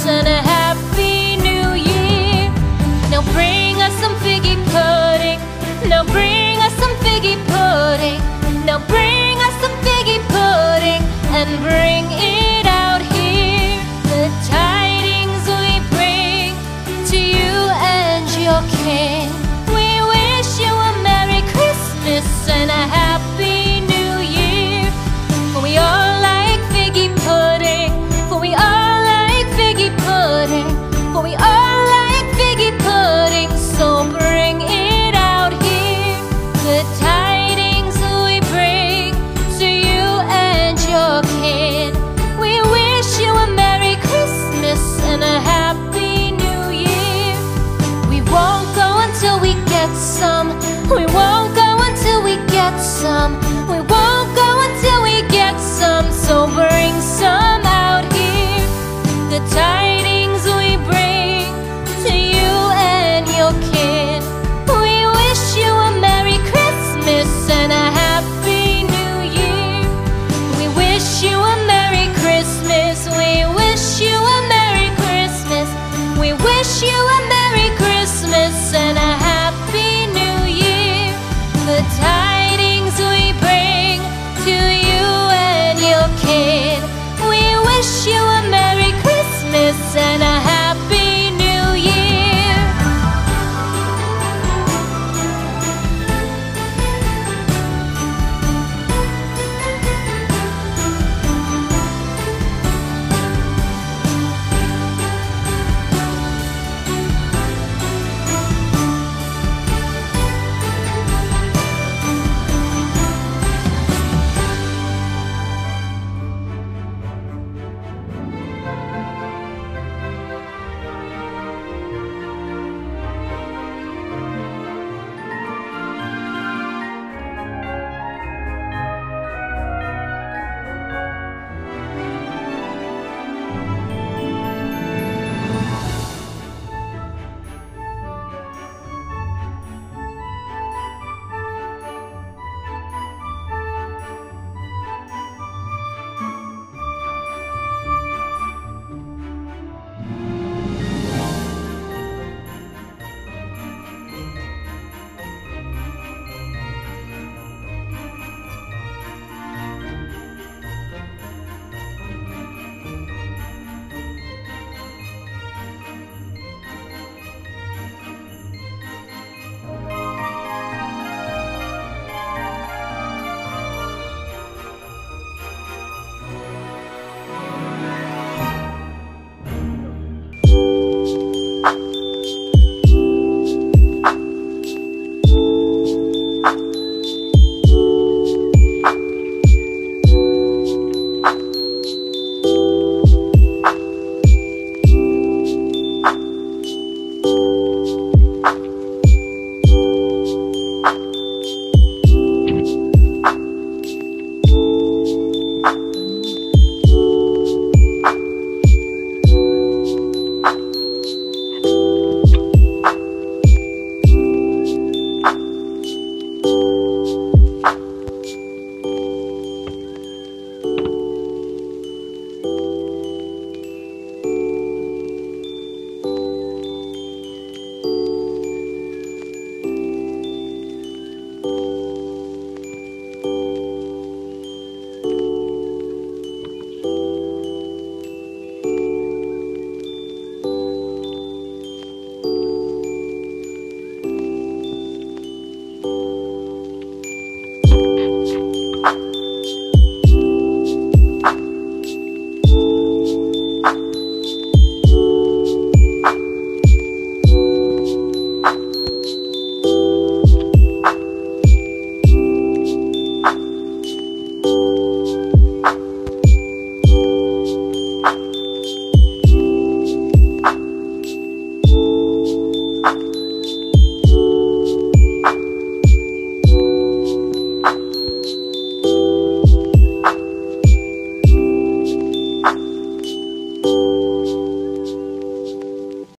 and a Happy New Year. Now bring us some figgy pudding. Now bring us some figgy pudding. Now bring us some figgy pudding and bring it out here. The tidings we bring to you and your king. We wish you a Merry Christmas and a Happy New Year. For we all like figgy pudding. For we all like figgy pudding. For we all like figgy pudding. So bring it out here. The tidings we bring to you and your kin. We wish you a Merry Christmas and a Happy New Year. We won't go until we get some